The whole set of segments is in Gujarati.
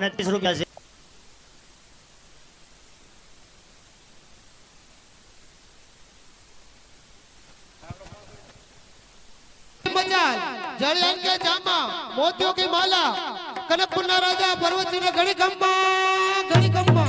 ₹30 છે। जड़ियन के जामा मोतियों की माला कनकपुर राजा पर्वत सिंह घड़ी खम्बा घड़ी खम्बा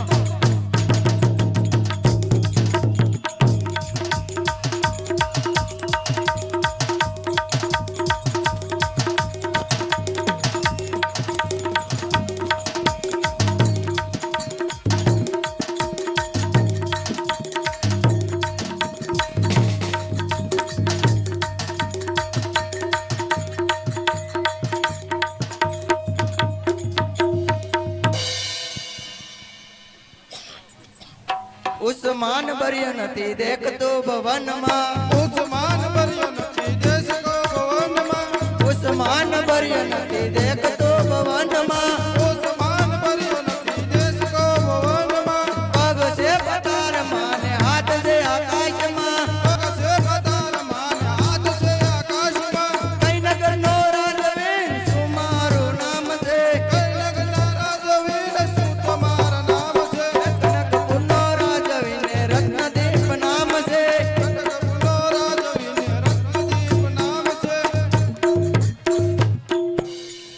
ઉસ્માન બર્યો નથી દેખતો ભવનમાં उस्मान बरियो नथी देश को भवन में ઉસ્માન બર્યો નથી દેખતો ભવનમાં उस्मान बरियो नथी देश को भवन में પગ છે પતાર માને હાથ છે આકાશમાં पग से पतार मान हाथ से आकाश में કઈ નગર નો રાજવીર શું મારું નામ છે कई लगना राजवीर सु तुम्हारा नाम से કનકપુર નો રાજવીને રત્નદીપ નામ છે कनकपुर राजवीर रत्नदीप नाम से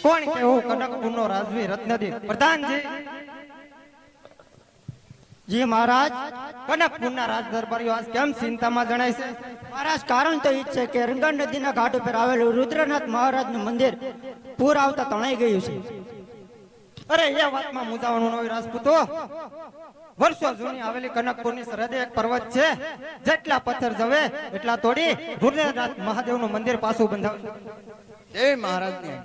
કોણ કેવું કનકપુરનો રાજવી રત્નદીપ પ્રધાનજી જી મહારાજ કનકપુરના રાજ દરબારીઓ આજ કેમ ચિંતામાં જણાય છે મહારાજ કારણ તો ઈ જ છે કે રંગા નદીના ઘાટ ઉપર આવેલું રુદ્રનાથ મહારાજનું મંદિર પૂર આવતા તણાઈ ગયું છે અરે એ વાતમાં મુજાવાનું નવી રાજપૂતો વર્ષો જૂની આવેલી કનકપુરની સરહદે એક પર્વત છે જેટલા પથ્થર જવે એટલા તોડી રુદ્રનાથ મહાદેવનું મંદિર પાછું બંધાવશે જય મહારાજની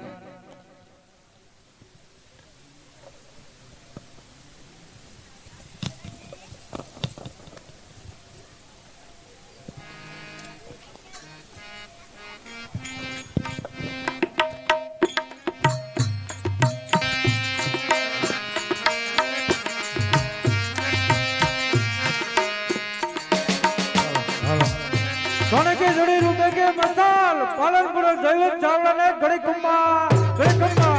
सोने के जड़ी रूपे के मसाल पालनपुर जैविक चावल ने घड़ी कुम्मा घड़ी कुम्मा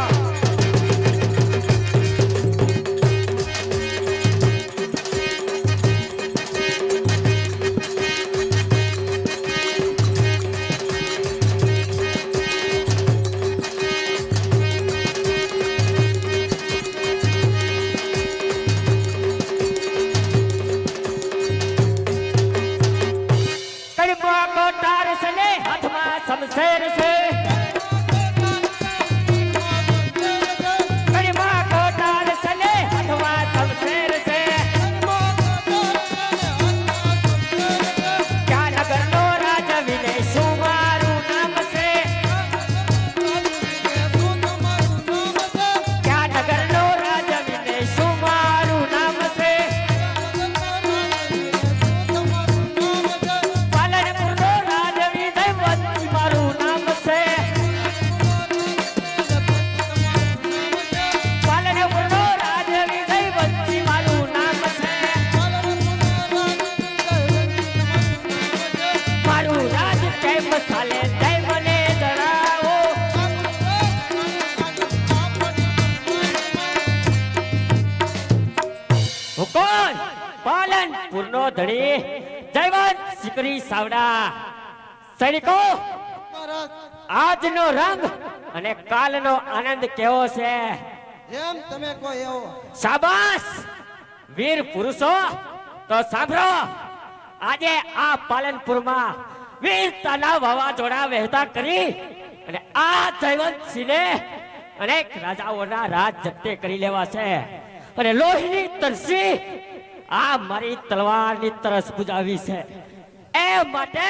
કડબા કોટાર સને હાથમાં શમશેર છે કડબા કોટાર સને હાથમાં શમશેર છે ક્યાં નગરનો રાજા વિને શું મારું નામ છે ક્યાં નગરનો રાજા વિને શું મારું નામ છે પાલનપુરનો રાજવી દૈવત મારું નામ છે પાલનપુરનો રાજવી દૈવત મારું નામ છે મારું રાજ કેમ ચાલે તે મને જણાવો હું કોણ પાલનપુરનો ધણી જયવંત સિકરી સાવડા સૈનિકો આજનો રંગ અને કાલનો આનંદ કેવો છે એમ તમે કોઈ એવો શાબાશ વીર પુરુષો તો સાંભળો આજે આ પાલનપુરમાં વીરતાના વાવાઝોડા વહેતા કરી અને આ જયવંતસિંહને અનેક રાજાઓના રાજ જપ્તે કરી લેવા છે અને લોહીની તરસી આ મારી તલવારની તરસ બુજાવી છે એ માટે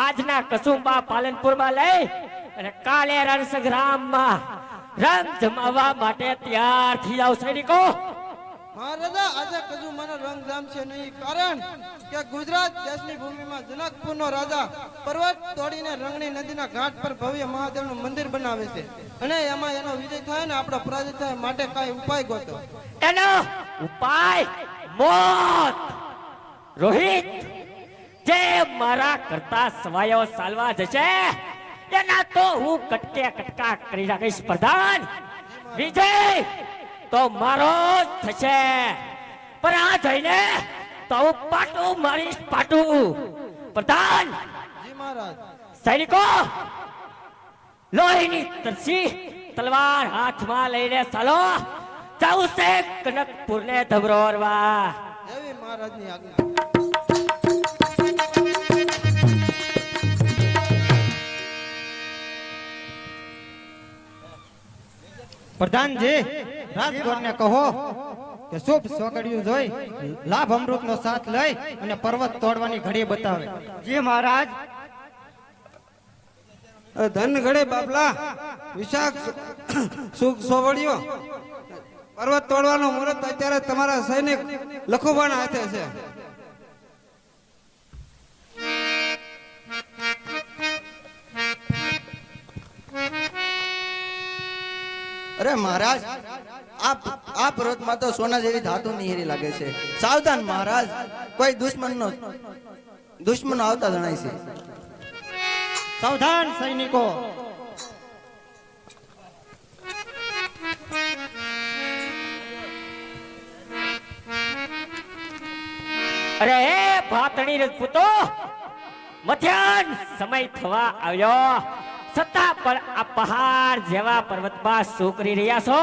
આજના કસુંબા પાલનપુરમાં લઈ અને કાલે રણ સંગ્રામમાં રંગ જમાવવા માટે તૈયાર થઈ જાવ સૈનિકો મહારાજા આજે કજુ મને રંગ જામ છે નહીં કારણ કે ગુજરાત દેશની ભૂમિમાં જનકપુરનો રાજા પર્વત તોડીને રંગણી નદીના ઘાટ પર ભવ્ય મહાદેવનું મંદિર બનાવે છે અને એમાં એનો વિજય થાય ને આપણો પરાજય થાય માટે કાંઈ ઉપાય ગોતો એનો ઉપાય મોત રોહિત જે મારા કરતા સવાયો સાલવા જશે એના તો હું કટકે કટકા કરી નાખીશ પ્રધાન વિજય તો મારો જ થશે. પણ આ જઈને તો હું પાટું મારીશ, પાટું. પ્રધાન, જી મહારાજ. સૈનિકો, લોહીની તરસી તલવાર હાથમાં લઈને ચાલો. જાઉં છે કનકપુરને ધબરોરવા. એવી મહારાજની આજ્ઞા. પ્રધાનજી, રાજગોરને કહો કે શુભ સોગડિયું જોઈ લાભ અમૃતનો સાથ લઈ અને પર્વત તોડવાની ઘડી બતાવે. જી મહારાજ. ધન ઘડે બાપલા, વિશાખ સુખ સોવડિયો. પર્વત તોડવાનો મુહૂર્ત અત્યારે તમારા સૈનિક લખુબાના હાથે છે. અરે મહારાજ, આ પર્વતમાં તો સોના જેવી ધાતુ નિહેરી લાગે છે. સાવધાન મહારાજ, કોઈ દુશ્મન આવતા જણાય છે. સાવધાન સૈનિકો. અરે હે ભાતણી રજપૂતો, મધ્યાહન સમય થવા આવ્યો, છતાં પણ આ પહાડ જેવા પર્વતમાં શું કરી રહ્યા છો?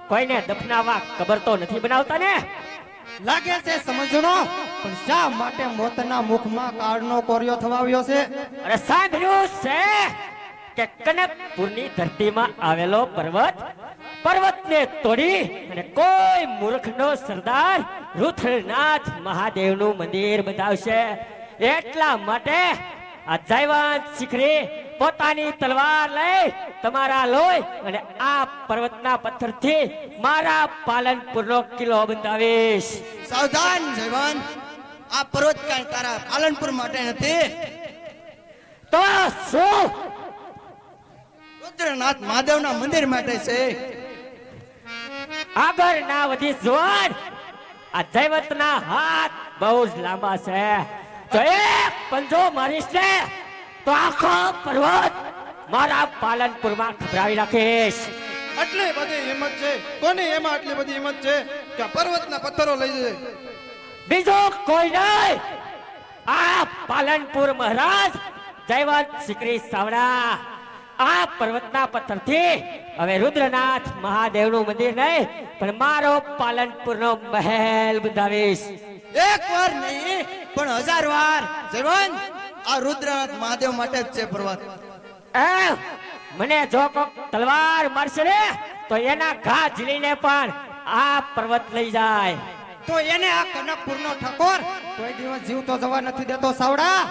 કોઈને દફનાવા કબર તો નથી બનાવતા ને? લાગે છે સમજણો, પણ શા માટે મોતના મુખમાં કાળનો કોરિયો થવાવ્યો છે? અરે સાંભળ્યું છે કે કનકપુરની ધરતીમાં આવેલો પર્વતને તોડી અને કોઈ મૂર્ખનો સરદાર રુદ્રનાથ મહાદેવનું મંદિર બંધાવશે. એટલા માટે આ જયવંત શિખરી પોતાની તલવાર લઈ તમારા લોહી અને આ પર્વતના પથ્થરથી મારા પાલનપુરનો કિલ્લો બંધાવીશ. સાવધાન જયવાન, આ પર્વત કાંઈ તારા પાલનપુર માટે નથી. તો શું? રુદ્રનાથ મહાદેવના મંદિર માટે છે. આગળ ના વધી જુવાન, આ જયવંતના હાથ બહુ જ લાંબા છે. જો એક પંજો મારીશ ને તો આખો પર્વત મારા પાલનપુરમાં ખભરાવી નાખીશ. આટલી બધી હિંમત છે? કોની એમાં આટલી બધી હિંમત છે કે પર્વતના પથ્થરો લઈ જાય? બીજો કોઈ નહીં, આ પાલનપુર મહારાજ જયવંત શિખરી સાવડા આ પર્વતના પથ્થરથી હવે રુદ્રનાથ મહાદેવનું મંદિર નહીં પણ મારો પાલનપુરનો મહેલ બંધાવીશ. એક વાર નહીં પણ 1000 વાર. જયવાન, આ રુદ્રનાથ મહાદેવ માટે જ છે પર્વત. મને જો કોક તલવાર મારશે ને તો એના ઘા ઝીલીને પણ આ પર્વત લઈ જાય. તો એને આ કનકપુરનો ઠાકોર કોઈ દિવસ જીવતો જવા નથી દેતો સાવડા.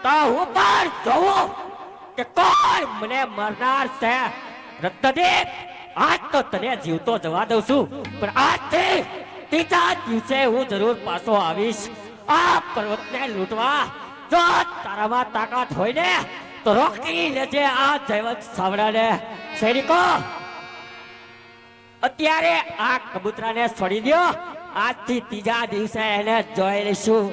તો હું પણ જોઉં કે કોણ મને મરનાર છે. રક્તદીપ, આજ તો તને જીવતો જવા દઉં છું, પણ આજથી ત્રીજા દિવસે હું જરૂર પાછો આવીશ આ પર્વતને લૂંટવા. જો તારામાં તાકાત હોય ને તો રોકી લેજે આ જયવંત સાવડાને. સૈનિકો, અત્યારે આ કબૂતરાને છોડી દો. આજથી ત્રીજા દિવસે એને જોઈ લઈશું.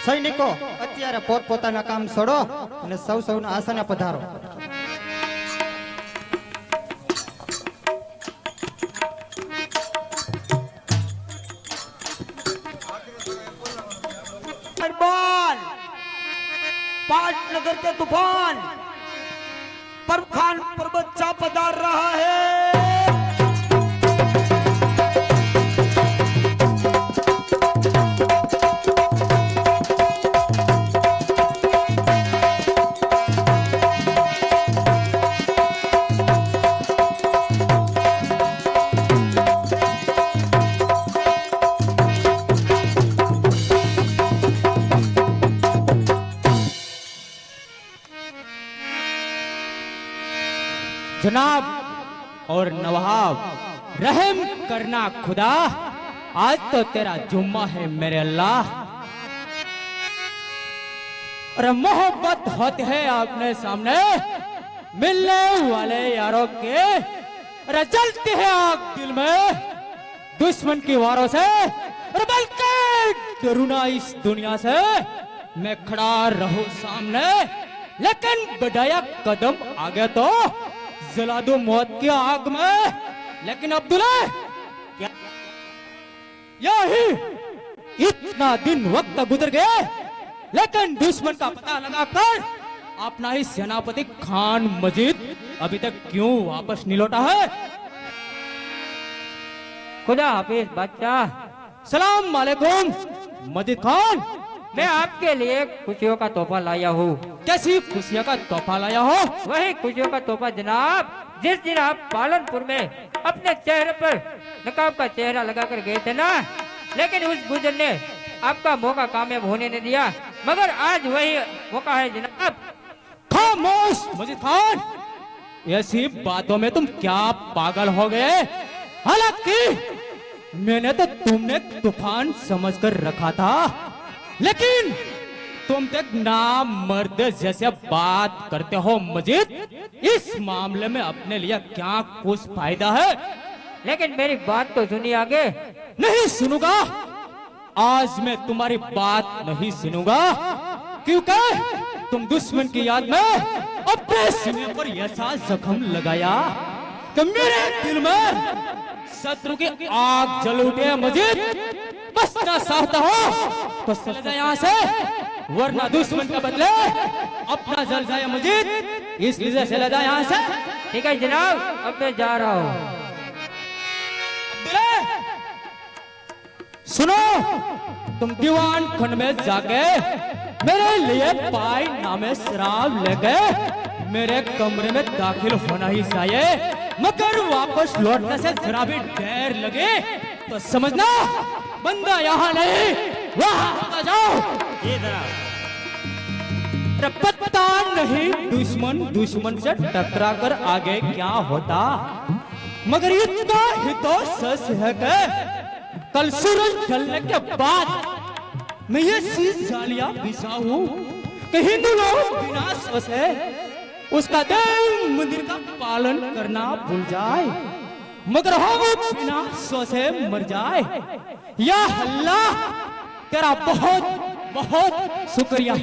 સૈનિકો, અત્યારે પોતપોતાના કામ છોડો અને સૌના આસને પધારો. पाटनगर के तूफान परखान पर्वत चा पधार रहा है। जनाब और नवाब, रहम करना खुदा, आज तो तेरा जुम्मा है मेरे अल्लाह। अरे मोहब्बत होती है आपने सामने मिलने वाले यारों के, अरे जलती है आग दिल में दुश्मन की वारों से, अरे बल्कि करुणा इस दुनिया से मैं खड़ा रहूं सामने, लेकिन बढ़ाया कदम आगे तो जला दो मौत की आग में। लेकिन अब्दुल्ला क्या? यही इतना दिन वक्त गुजर गए, लेकिन दुश्मन का पता लगाकर अपना ही सेनापति खान मजीद अभी तक क्यों वापस नहीं लौटा है? खुदा हाफिज बादशाह। सलाम वालेकुम मजीद खान। मैं आपके लिए खुशियों का तोहफा लाया हूँ। कैसी खुशियां का तोहफा लाया हो? वही खुशियों का तोहफा जनाब, जिस दिन आप पालनपुर में अपने चेहरे पर नकाब का चेहरा लगाकर गए थे ना, लेकिन उस गुजर ने आपका मौका कामयाब होने नहीं दिया, मगर आज वही मौका है जनाब। खामोश मजीद खान, ऐसी बातों में तुम क्या पागल हो गए? हालांकि मैंने तो तुमने तूफान समझकर रखा था, लेकिन तुम तक नाम मर्द जैसे बात करते हो मजीद। इस मामले में अपने लिए क्या कुछ फायदा है? लेकिन मेरी बात तो सुनिए आगे। नहीं सुनूंगा, आज मैं तुम्हारी बात नहीं सुनूंगा, क्योंकि तुम दुश्मन की याद में अपने सीने पर ऐसा जख्म लगाया कि मेरे दिल में शत्रु की आग जल उठे मजीद। बचना चाहता हो तो चले जाए यहाँ से, वरना दुश्मन के बदले अपना जल जाए मजीद, इसलिए चले जाए यहाँ से। ठीक है जनाब, अब मैं जा रहा हूँ। सुनो, तुम दीवान खंड में जाके मेरे लिए पाई नामे शराब लेके मेरे कमरे में दाखिल होना ही चाहिए, मगर वापस लौटने से जरा भी देर लगे तो समझना बंदा यहाँ नहीं वहाँ होगा। जाओ। जी जनाब। अरे पता नहीं दुश्मन से टकरा कर आगे क्या होता, मगर इतना ही तो सच है कि कल सूरज ढलने के बाद मैं ये चीज जालियां बिछाऊं कि हिंदू लोग बिना सोचे उसका देव मंदिर का पालन करना भूल जाए, मगर हम बिना सोचे मर जाए। या अल्लाह तेरा बहुत बहुत शुक्रिया।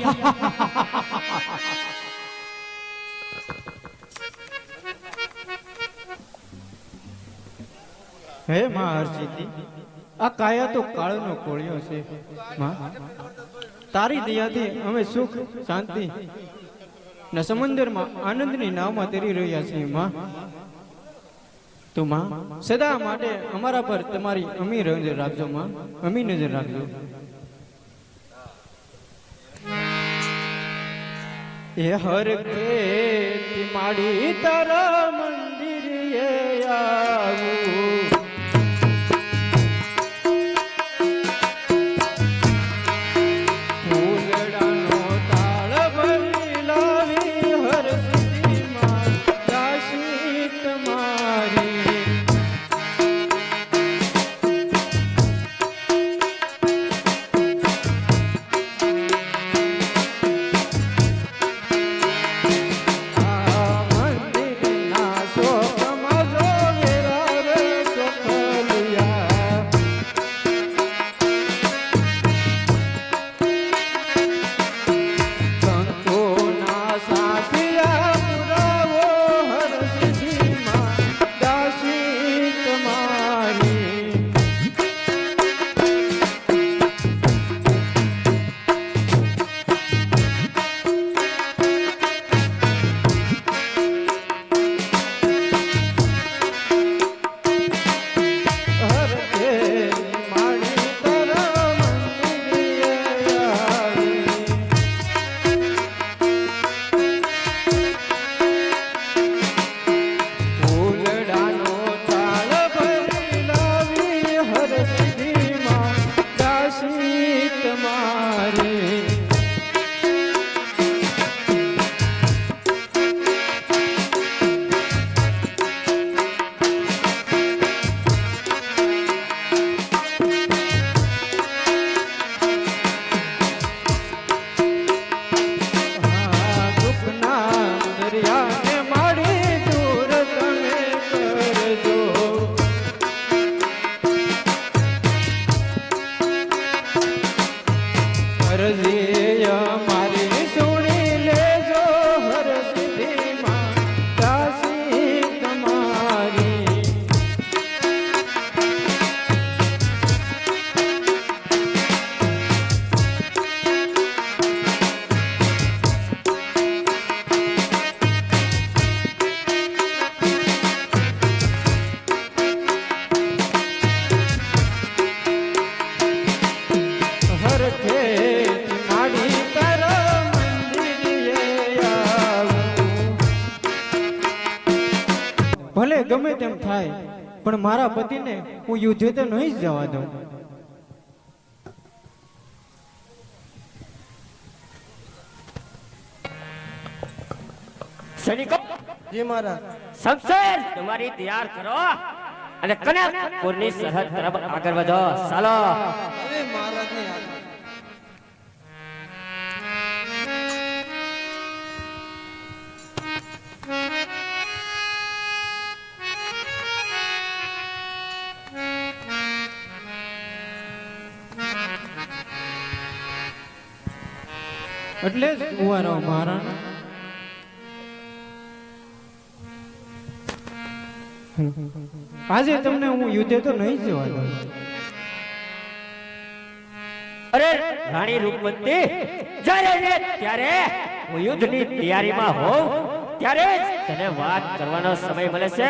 હે માં હરસિદ્ધિ, આ કાયા તો કાળનો કોળિયો છે માં, તારી દયાથી અમે સુખ શાંતિ ને સમુદ્રમાં આનંદની નાવમાં તરી રહ્યા છીએ માં। તું માં સદા માટે અમારા પર તમારી અમી નજર રાખજો માં, અમી નજર રાખજો। એ હર કે માડી તારા મંદિરે આવું, મંદિર ગમે તેમ થાય પણ મારા પતિને હું યુદ્ધે તો નહીં જ જવા દઉં. સૈનિકો જી મહારાજ. શમશેર તમારી તૈયાર કરો અને કનકપુરની સરહદ તરફ આગળ વધો. ચાલો. હવે મહારાજની આજ્ઞા. એટલે જ ઉભા રહો મહારાણા. આજે તમને હું યુદ્ધે તો નહીં જ જવા દઉં. અરે રાણી રૂપવંતી, જ્યારે ને ત્યારે હું યુદ્ધની તૈયારીમાં હોઉં ત્યારે જ તને વાત કરવાનો સમય મળે છે.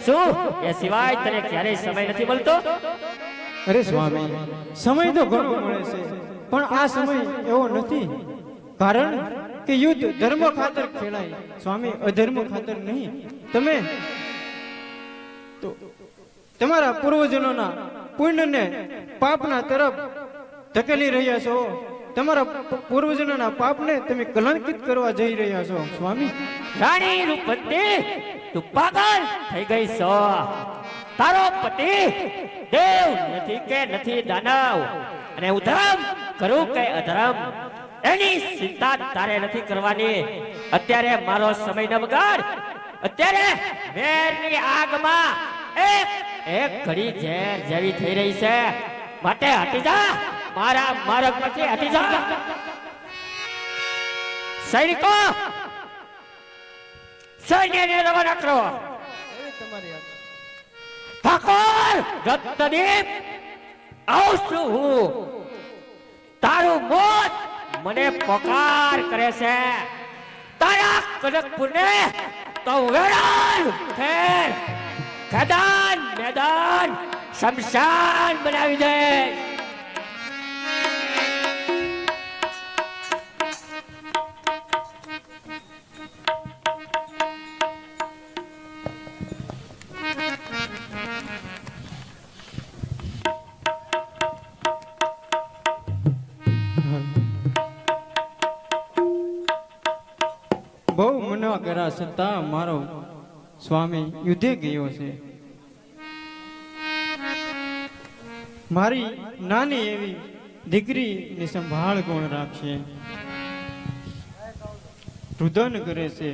શું એ સિવાય તને ક્યારેય સમય નથી મળતો? અરે સ્વામી, સમય તો ઘણો મળે છે પણ આ સમય એવો નથી. કારણ કે યુદ્ધ ધર્મ ખાતર ખેલાય સ્વામી, અધર્મ ખાતર નહીં. તમે તો તમારા પૂર્વજનોના પુણ્યને પાપના તરફ ધકેલી રહ્યા છો. તમારા પૂર્વજનોના પાપને તમે કલંકિત કરવા જઈ રહ્યા છો સ્વામી. રાણી રૂપવંતી, તું પાગલ થઈ ગઈ છો. તારો પતિ દેવ નથી કે નથી દાનવ, અને હું ધર્મ કરું કે અધર્મ એની ચિંતા તારે નથી કરવાની. અત્યારે મારો સમય ન બગાડ. અત્યારે વેરની આગમાં એક ઘડી ઝેર જેવી થઈ રહી છે, માટે હટી જા. મારા માર્ગ પછી હટી જા. સૈનિકો, સૈન્યને રવાના કરો. એવી તમારી આજ્ઞા. ઠાકોર રત્નદીપ, આવું છું હું. તારું મોત મને પોકાર કરે છે. તારા કનકપુરને તો વેરાન ફેર ખેદાન મેદાન શમશાન બનાવી દે. બહુ મના કર્યા છતાં મારો સ્વામી યુદ્ધે ગયો છે. મારી નાની એવી દીકરીની સંભાળ કોણ રાખશે? રુદન કરે છે.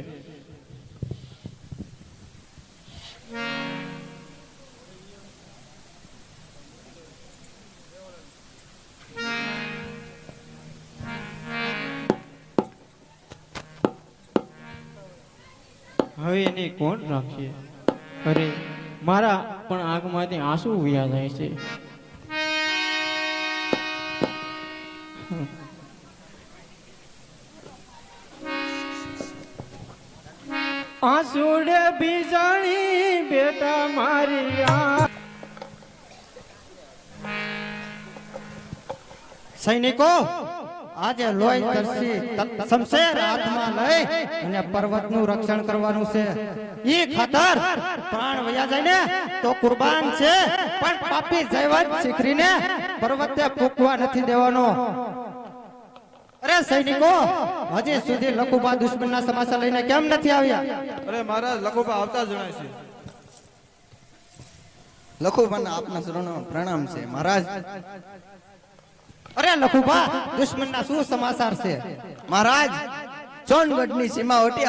હવે એને કોણ રાખશે? અરે મારા પણ આંખમાંથી આંસુ વહ્યા જાય છે. આંસુડે બીજાણી બેટા મારી આ. સૈનિકો, આજે લોહી તરસી શમશેર હાથમાં લઈ અને પર્વતનું રક્ષણ કરવાનું છે. ઈ ખાતર પ્રાણ વયા જાય ને તો કુરબાન છે, પણ પાપી જૈવત શીખરીને પર્વતે ફૂંકવા નથી દેવાનો. અરે સૈનિકો, હજી સુધી લખુબા દુશ્મનના સમાચાર લઈને કેમ નથી આવ્યા? અરે મહારાજ, લખોબા આવતા જણાય છે. લખુબાના આપના ચરણોમાં પ્રણામ છે મહારાજ. અરે લખુબા, દુશ્મનના શું સમાચાર છે? મહારાજ, સોનગઢની સીમા ઓટી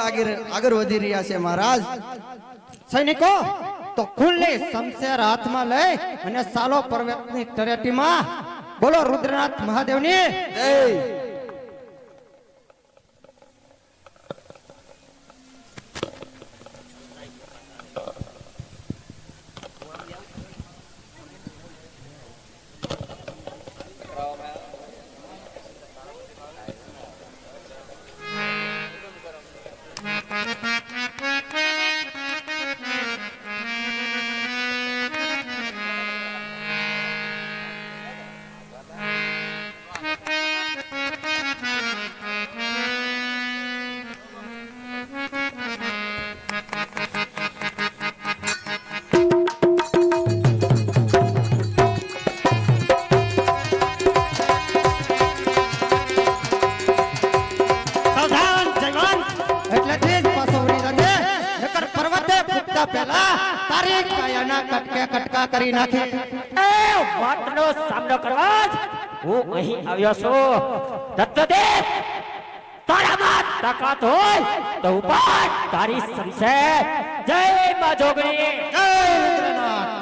આગળ વધી રહ્યા છે મહારાજ. સૈનિકો, તો ખુલ્લી શમશેર હાથમાં લઈ અને સાલો પર્વતની તળેટીમાં બોલો રુદ્રનાથ મહાદેવની જય. કટકા કરી નાખે. એ વાતનો સામનો કરવા જ હું અહીં આવ્યો છું. દત્તદેવ, તારામાં તાકાત હોય તો ઉપર તારી શમશેર. જય માં જોગણી. જય રુદ્રનાથ.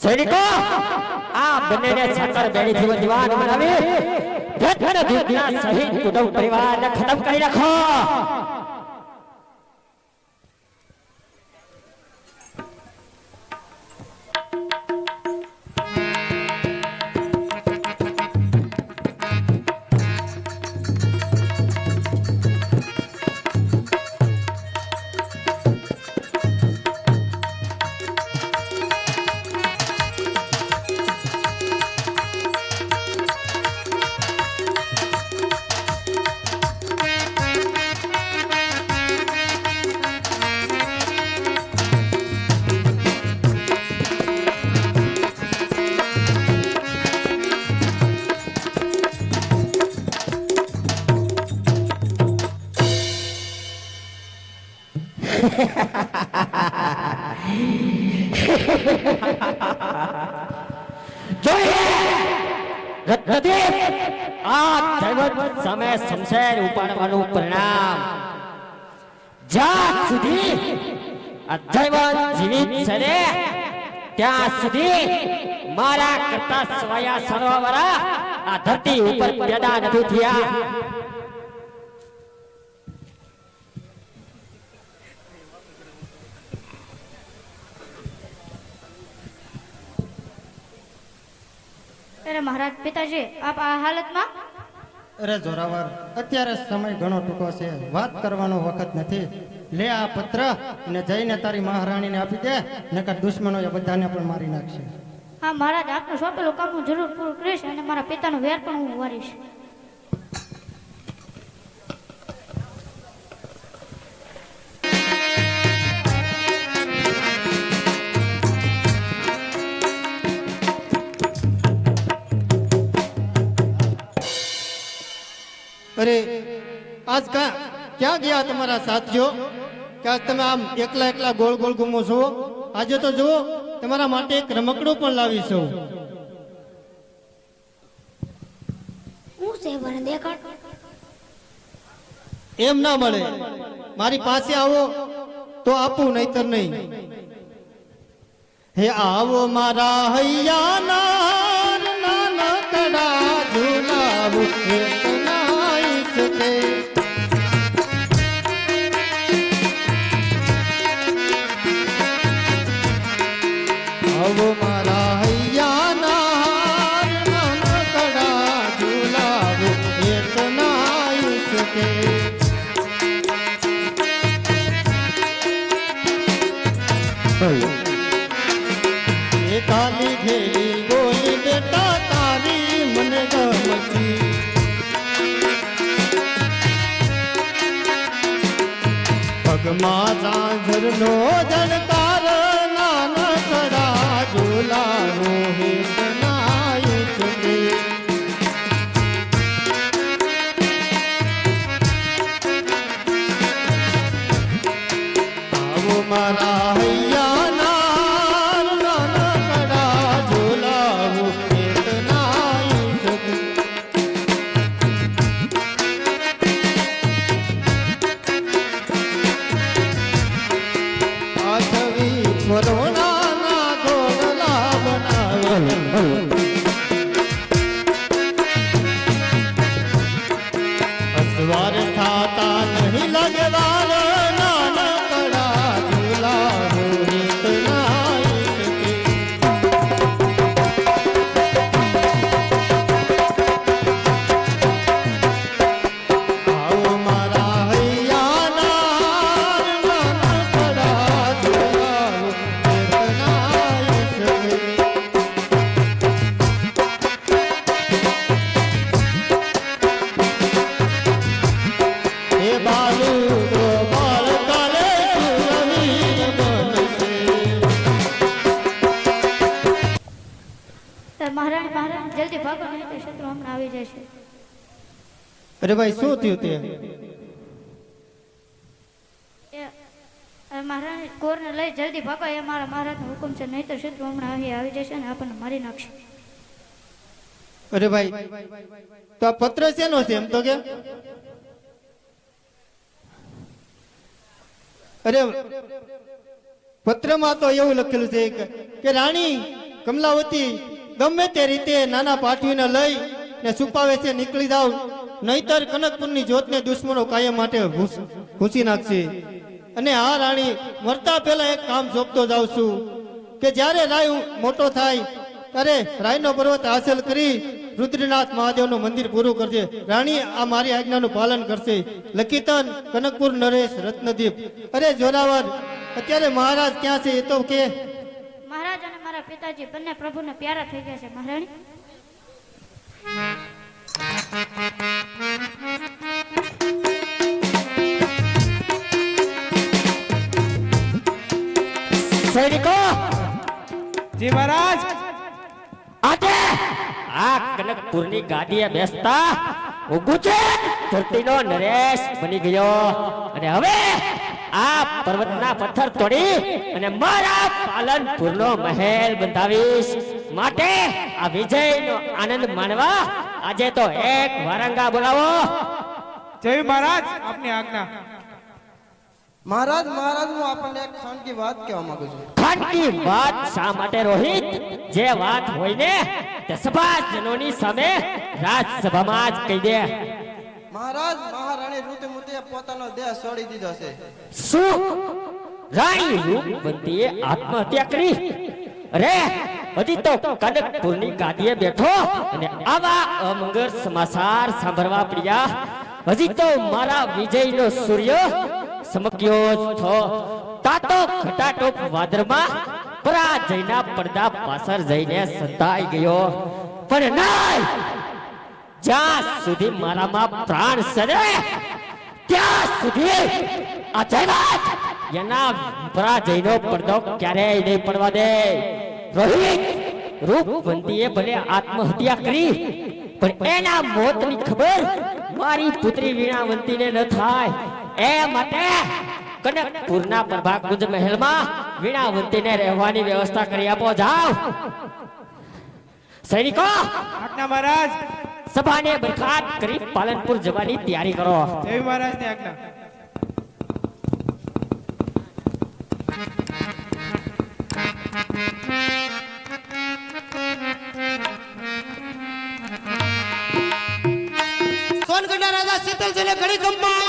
સૈનિકો, આ બંનેને છાતર બેડીથી દીવાન બનાવી ધન દુનિયા સહિત કુટુંબ પરિવારને ખતમ કરી નાખો. રત્નદેવ, આ દૈવત સામે શમશેર ઉપાડવાનું પરિણામ જ્યાં સુધી આ દૈવત જીવિત છે ને ત્યાં સુધી મારા કરતા સવાયા સરવાવાળા આ ધરતી ઉપર પેદા નથી થયા. અરે મહારાજ પિતાજી, આપ આ હાલતમાં? અરે જોરાવર, અત્યારે સમય ઘણો ટૂંકો છે, વાત કરવાનો વખત નથી. લે આ પત્ર ને જઈને તારી મહારાણીને આપી દે, નકર દુશ્મનો એ બધાને પણ મારી નાખશે. હા મહારાજ, આપનું સોંપેલું કામ હું જરૂર પૂરું કરીશ અને મારા પિતાનો વેર પણ હું વારીશ. અરે આજ ક્યાં ગયા તમારા સાથીઓ કે આજ તમે આમ એકલા એકલા ગોળ ગોળ ઘૂમો છો? આજે તો જુઓ, તમારા માટે એક રમકડું પણ લાવી છું. હું છે મને દેખાડ. એમ ના મળે, મારી પાસે આવો તો આપું, નહીતર નહીં. હે આવો મારા હૈયા નાનકડા ઝુલાવું એ કાલી ઘેરી બોલી બેટા તારી મને ગમતી પગમાં ઝાંઝરનો જણકાર નાનકડા ઝોલા રોહિત નાય છે આવો મારા હૈયા નાનકડા ઝોલા રોહિત નાય છે આઠવી વરોણાના ગોળલા બનાવેલ અસવાર થાતા નહીં લાગે વાર નાનકડા ઝૂલા રોહિત નાય શકે આવો મારા હૈયા નાનકડા ઝૂલા રોહિત નાય શકે હે બાલુ તો બાળ કાલે સુરવીર બનશે મહારાણી મહારાણી જલ્દી ભાગો નહીં તો શત્રુ હમણાં આવી જશે. અરે ભાઈ શું થયું તે મહારાણી કોરને લઈ જલ્દી ભાગો એ મારા મહારાજનો હુકમ છે, નહીં તો શત્રુ હમણાં આવી જશે ને આપણને મારી નાખશે. અરે ભાઈ તો આ પત્ર શેનો છે એમ તો કે અરે પત્રમાં તો એવું લખેલું છે કે રાણી કમલાવતી ગમે તે રીતે નાના પાઠવીને લઈ ને છુપાવે છે નીકળી જાવ, નહીતર કનકપુરની જ્યોતને દુશ્મનો કાયમ માટે ભૂસી નાખશે. અને આ રાણી મરતા પહેલા એક કામ સોંપતો જાઉં છું કે જ્યારે રાય મોટો થાય ત્યારે રાયનો પર્વત હાંસલ કરી રુદ્રનાથ મહાદેવનું મંદિર પૂરું કરશે. રાણી આ મારી આજ્ઞાનું પાલન કરશે. લખીતન કનકપુર નરેશ રત્નદીપ. અરે જોરાવર અત્યારે મહારાજ ક્યાં છે એ તો કે. મહારાજ અને મારા પિતાજી બંને પ્રભુને પ્યારા થઈ ગયા છે મહારાણી. સૈનિકો જી મહારાજ. આજે આ કનકપુરની ગાદીએ બેસતા હું ગુજરાત ધરતીનો નરેશ બની ગયો અને હવે આ પર્વતના પથ્થર તોડી અને મારા પાલનપુરનો મહેલ બંધાવીશ. માટે આ વિજયનો આનંદ માણવા આજે તો એક વારંગા બોલાવો. જય મહારાજ આપની આજ્ઞા. મહારાજ હું આપણને એક ખાનગી વાત કહેવા માંગુ છું. ખાનગી વાત શા માટે રોહિત? જે વાત હોય ને તે સભાજનોની સામે રાજસભામાં જ કહી દે. મહારાજ મહારાણી રુદ્રમતીએ પોતાનો દેહ છોડી દીધો છે. શું? રાણી રૂપવંતીએ આત્મહત્યા કરી? અરે હજી તો કનકપુરની ગાદીએ બેઠો અને આવા અમંગળ સમાચાર સાંભળવા પડ્યા. હજી તો મારા વિજયનો સૂર્ય સમક્યો જ થો. તાતો ઘટાટોપ વાદળમાં પરાજયના પડદા પાછળ જઈને સંતાઈ ગયો. પણ નહીં, જ્યાં સુધી મારામાં પ્રાણ સરે ત્યાં સુધી આ જયરાજ એના પરાજયનો પડદો ક્યારેય નહીં પડવા દે. રોહિત, રૂપવંતીએ ભલે આત્મહત્યા કરી પણ એના મોતની ખબર મારી પુત્રી વીણાવંતીને ન થાય એ માટે કનકપુરના પ્રભાકુંજ મહેલમાં વીણાવંતીને રહેવાની વ્યવસ્થા કરી આપો. જાઓ સૈનિકો, આજ્ઞા મહારાજ. સભાને બરખાત કરી પાલનપુર જવાની તૈયારી કરો. જય મહારાજની આજ્ઞા. સોનગઢના રાજા શીતલજને ઘડી ગમમાં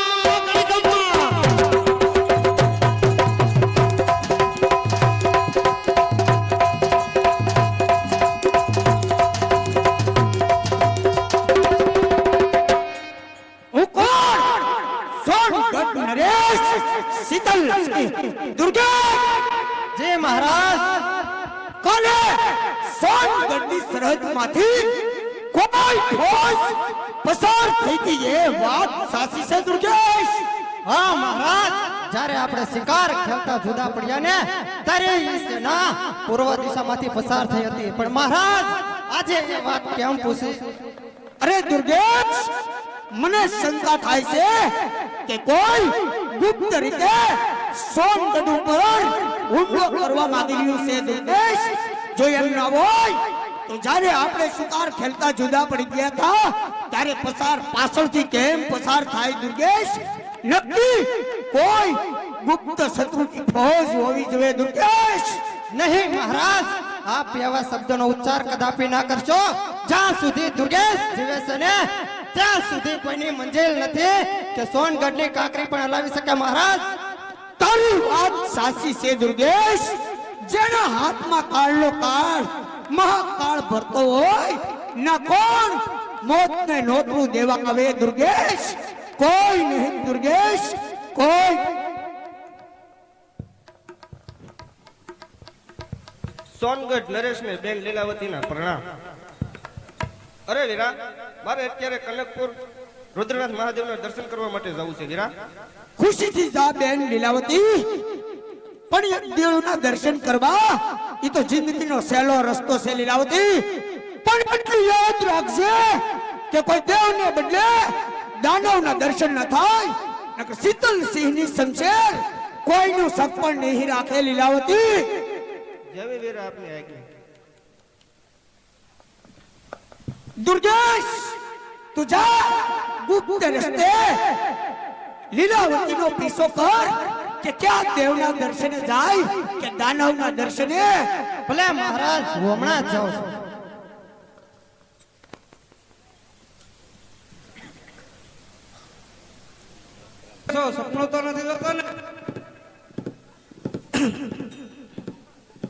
નરેશ, શીતલ, દુર્ગા, જી મહારાજ. કાલે સોનગઢની સરહદમાંથી કોઈ ફોજ પસાર થઈ ગઈ એ વાત સાચી છે દુર્ગેશ? હા મહારાજ, જ્યારે આપણે શિકાર ખેલતા જુદા પડ્યા ને ત્યારે એ સેના પૂર્વ દિશામાંથી પસાર થઈ હતી. પણ મહારાજ આજે એ વાત કેમ પૂછી? અરે દુર્ગેશ, મને શંકા થાય છે કે કોઈ ગુપ્ત રીતે સોનગઢ ઉપર હુમલો કરવા માંગી રહ્યું છે દુર્ગેશ. જો એમ ના હોય તો જ્યારે આપણે શિકાર ખેલતા જુદા પડી ગયા હતા ત્યારે પસાર પાછળથી કેમ પસાર થાય દુર્ગેશ? નક્કી કોઈ ગુપ્ત શત્રુની ફોજ હોવી જોઈએ દુર્ગેશ. નહીં મહારાજ, આપ એવા શબ્દનો ઉચ્ચાર કદાપી ના કરશો. જ્યાં સુધી દુર્ગેશ જીવે છે ને ત્યાં સુધી કોઈની મંજિલ નથી કે સોનગઢની કાંકરી પણ હલાવી શકે. મહારાજ તારી વાત સાચી છે દુર્ગેશ. જેના હાથમાં કાળનો કાળ મહાકાળ ભરતો હોય ના કોણ મોતને નોતરું દેવા આવે દુર્ગેશ? કોઈ નહીં દુર્ગેશ, કોઈ. સોનગઢ નરેશને બેન લીલાવતીના પ્રણામ. અરે વીરા, મારે અત્યારે કનકપુર રુદ્રનાથ મહાદેવના દર્શન કરવા માટે જવું છે વીરા. ખુશીથી જા બેન લીલાવતી, પણ એક દેવના દર્શન કરવા એ તો જિંદગીનો સહેલો રસ્તો છે લીલાવતી. પણ એટલું યાદ રાખજે કે કોઈ દેવને બદલે દાનવના દર્શન ન થાય. નકર શીતલ સિંહની શમશેર કોઈનું સપન નહીં રાખે લીલાવતી. જેવી વીરા આપની આજ્ઞા. દુર્ગેશ, તું જા ગુપ્ત રસ્તે લીલાવતીનો પીછો કર કે ક્યાં દેવના દર્શને જાય કે દાનવના દર્શને. ભલે મહારાજ, હું હમણાં જ જાઉં છું. સપનું તો નથી જોતો ને?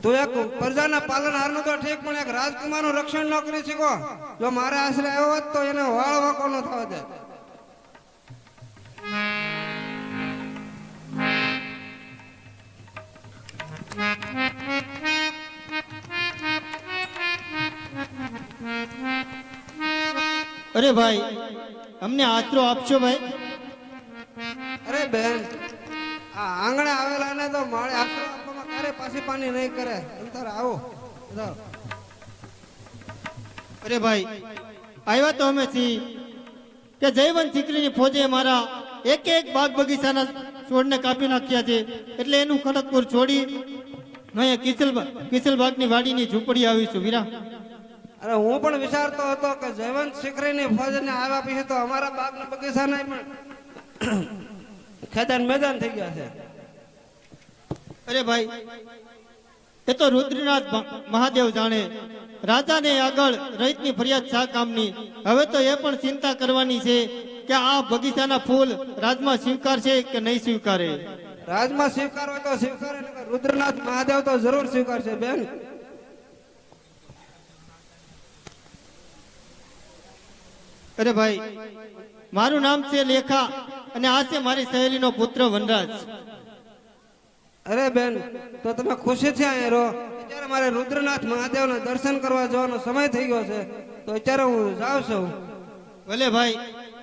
તું એક પ્રજાના પાલનહારનું તો ઠીક, પણ એક રાજકુમારનું રક્ષણ ન કરી શકો. જો મારા આશરે આવ્યો હોત તો એને વાળ વાકો ન થવા દે. અરે ભાઈ, અમને આશરો આપશો ભાઈ. અરે બેન, આ આંગણે આવેલા ને તો માળે આશરો આપવામાં ક્યારે પાછી પાણી નહીં કરે. અંતર આવો. અરે ભાઈ, આવ્યા તો અમે છીએ કે જયવંત દીકરીની ફોજે મારા એક એક બાગ બગીચાના છોડને કાપી નાખ્યા છે. એટલે એનું કનકપુર છોડી અહીંયા કિસલબાગની વાડીની ઝૂંપડી આવીશું વીરા. અરે હું પણ વિચારતો હતો કે જયવંત શિખરીની ફોજને આવ્યા પછી તો અમારા બાગના બગીચાના પણ ખેદાન મેદાન થઈ ગયા છે. અરે ભાઈ, એ તો રુદ્રનાથ મહાદેવ જાણે. રાજાને આગળ રહીતની ફરિયાદ શા કામની? હવે તો એ પણ ચિંતા કરવાની છે કે આ બગીચાના ફૂલ રાજમાં સ્વીકારશે કે નહીં સ્વીકારે. રાજમાં સ્વીકાર હોય તો સ્વીકારે, નકર રુદ્રનાથ મહાદેવ તો જરૂર સ્વીકારશે બેન. અરે ભાઈ, મારું નામ છે લેખા અને આ છે મારી સહેલીનો પુત્ર વનરાજ. અરે બેન, તો તમે ખુશીથી અહીંયા રહો. અત્યારે મારે રુદ્રનાથ મહાદેવના દર્શન કરવા જવાનો સમય થઈ ગયો છે, તો અત્યારે હું જાઉં છું. ભલે ભાઈ,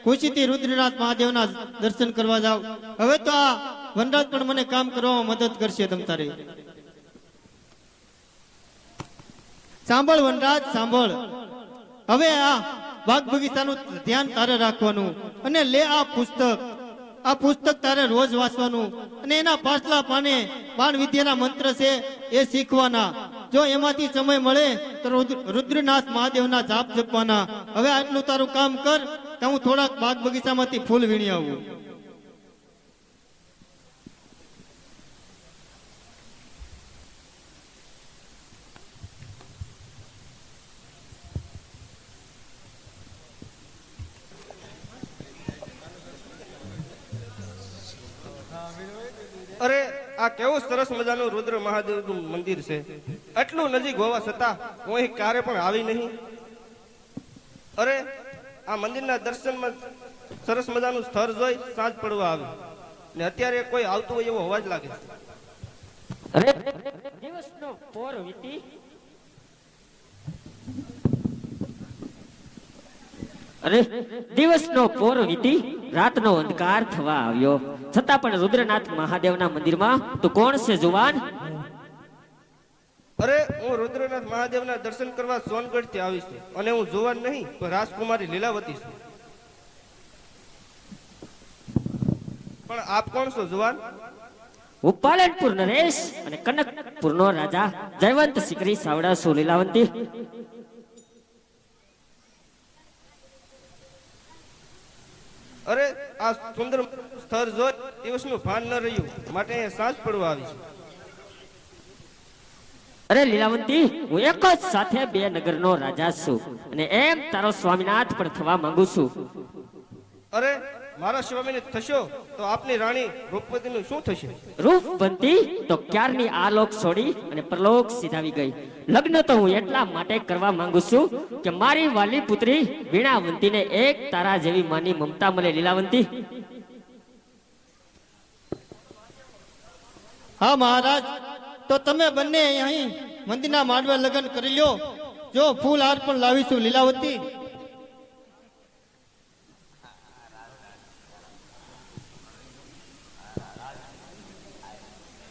ખુશીથી રુદ્રનાથ મહાદેવના દર્શન કરવા જાવ. હવે તો આ વનરાજ પણ મને કામ કરવામાં મદદ કરશે તમ તારે. સાંભળ વનરાજ, સાંભળ. હવે આ બાગ બગીચાનું ધ્યાન તારે રાખવાનું અને લે આ પુસ્તક તારે રોજ વાંચવાનું અને એના પાછલા પાને બાણ વિદ્યાના મંત્ર છે એ શીખવાના. જો એમાંથી સમય મળે તો રુદ્રનાથ મહાદેવના જાપ જપવાના. હવે આટલું તારું કામ કર કે હું થોડાક બાગ બગીચામાંથી ફૂલ વીણી આવું. અરે આ કેવું સરસ મજાનું રુદ્ર મહાદેવનું મંદિર છે. આટલું નજીક હોવા છતાં હું અહીં ક્યારે પણ આવી નહીં. અરે આ મંદિરના દર્શનમાં સરસ મજાનું સ્થળ જોઈ સાંજ પડવા આવી ને અત્યારે કોઈ આવતું હોય એવો અવાજ લાગે છે. અરે દિવસનો પોર વીતી અરે દિવસનો પોર વીતી રાતનો અંધકાર થવા આવ્યો છતાં પણ રુદ્રનાથ મહાદેવના મંદિરમાં તું કોણ છે જુવાન? અરે હું રુદ્રનાથ મહાદેવના દર્શન કરવા સોનગઢ થી આવી છું અને હું જુવાન નહીં પણ રાજકુમારી લીલાવતી છું. પણ આપ કોણ છો જુવાન? હું પાલનપુર નરેશ અને કનકપુરનો રાજા જયવંત સિકરી સાવડા છું લીલાવંતી. અરે આ સુંદર સ્થળ જોઈ દિવસનું ભાન ન રહ્યું માટે અહીંયા સાંજ પડવા આવી છું. અરે લીલાવંતી હું એક જ સાથે બે નગરનો રાજા છું અને એમ તારો સ્વામીનાથ પણ થવા માંગુ છું. અરે મારા સ્વામીને થશો તો આપની રાણી રૂપવતીનું શું થશે? રૂપવંતી તો ક્યારની આ લોક છોડી અને પરલોક સીધાવી ગઈ. લગ્ન તો હું એટલા માટે કરવા માંગુ છું કે મારી વાલી પુત્રી વીણાવંતીને એક તારા જેવી માની મમતા મળે. લીલાવંતી હા મહારાજ, તો તમે બંને અહીં મંદિરના માંડવે લગ્ન કરી લ્યો. જો ફૂલ હાર પણ લાવીશું લીલાવતી.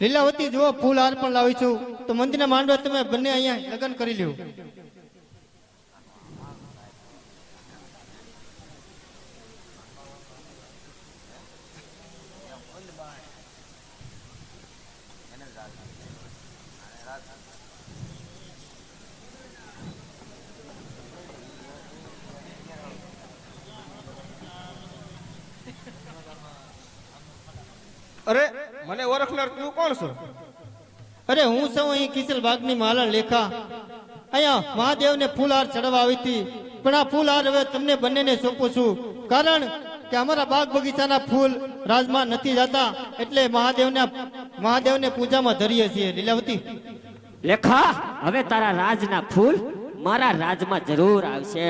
લીલાવતી જો ફૂલ હાર પણ લાવીશું તો મંદિરના માંડવે તમે બંને અહીંયા લગ્ન કરી લ્યો. અરે મને ઓળખનાર તું કોણ છો? અરે હું સૌ અહીં કિશલ બાગની માલા લેખા અહીંયા મહાદેવને ફૂલહાર ચડવા આવી હતી, પણ આ ફૂલહાર હવે તમને બંનેને સોંપું છું, કારણ કે અમારા બાગ બગીચાના ફૂલ રાજમાં નથી જતા, એટલે મહાદેવને પૂજામાં ધરીએ છીએ. લીલાવતી લેખા હવે તારા રાજના ફૂલ મારા રાજમાં જરૂર આવશે,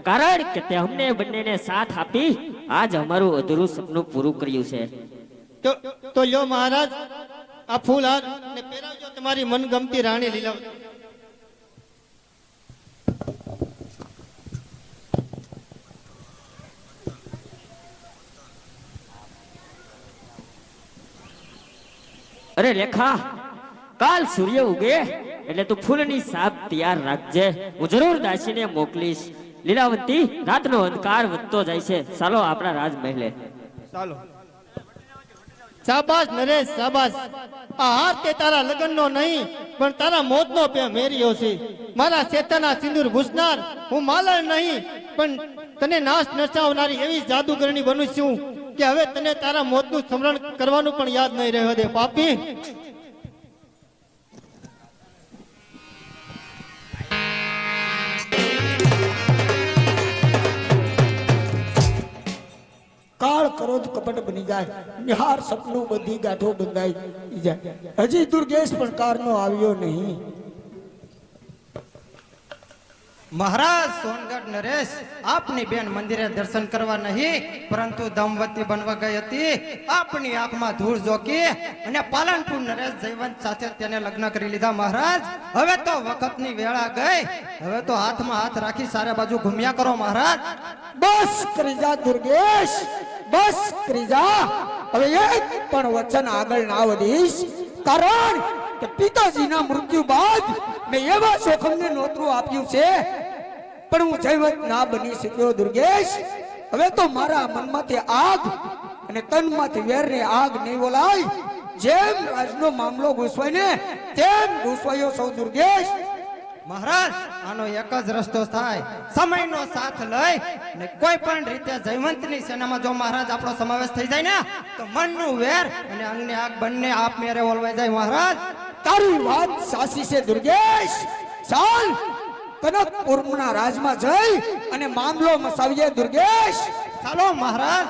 કારણ કે તે અમને બંનેને સાથ આપી આજ અમારું અધૂરું સપનું પૂરું કર્યું છે. તો લ્યો મહારાજ આ ફૂલહાર ને પહેરાવજો તમારી મનગમતી રાણી લીલાવતી. અરે લેખા કાલ સૂર્ય ઉગે એટલે તું ફૂલની સાપ તૈયાર રાખજે, હું જરૂર દાસીને મોકલીશ. લીલાવતી રાતનો અંધકાર વધતો જાય છે, ચાલો આપણા રાજમહેલે. ચાલો. શાબાશ નરેશ શાબાશ. આ હાર તે તારા લગ્નનો નહીં પણ તારા મોતનો મેર્યો છે. મારા ચેતના સિંદૂર ભૂસનાર હું માલર નહીં પણ તને નાશ નચાવનારી એવી જાદુગરણી બનું છું કે હવે તને તારા મોતનું સ્મરણ કરવાનું પણ યાદ નહીં રહેવા દે પાપી. કાળ ક્રોધ કપટ બની જાય, નિહાર સપનું બધી ગાંઠો બંધાઈ જાય. હજી દુર્ગેશ પણ કારનો આવ્યો નહીં. મહારાજ સોનગઢ નરેશ આપની બેન મંદિરે દર્શન કરવા નહીં પરંતુ દમવતી બનવા ગઈ હતી. આપની આંખમાં ધૂળ ઝોકી અને પાલનપુર નરેશ જયવંત સાથે તેને લગ્ન કરી લીધા. મહારાજ હવે તો વખતની વેળા ગઈ, હવે તો હાથમાં હાથ રાખી સારે બાજુ ઘૂમ્યા કરો. મહારાજ બસ કરી જા દુર્ગેશ, બસ કરી જા. હવે એક પણ વચન આગળ ના વધીશ, કારણ કે પિતાજીના મૃત્યુ બાદ મેં એવા જોખમને નોતરું આપ્યું છે પણ હું જયવંત ના બની શક્યો. દુર્ગેશ હવે તો મારા મનમાંથી આગ અને તનમાંથી વેરની આગ નહીં બોલાય. જેમ રાજનો મામલો ઘૂસવાય ને તેમ ઘૂસવાયો સૌ. દુર્ગેશ મહારાજ આનો એક જ રસ્તો થાય, સમયનો સાથ લઈ ને કોઈ પણ રીતે જયવંતની સેનામાં જો મહારાજ આપણો સમાવેશ થઈ જાય ને તો મનનું વેર અને અંગની આગ બંને આપમેળે ઓલવાઈ જાય. મહારાજ તારી વાત સાચી છે દુર્ગેશ. ચાલ કનકપુરના રાજમાં જઈ અને મામલો મસાવીએ. દુર્ગેશ ચાલો મહારાજ.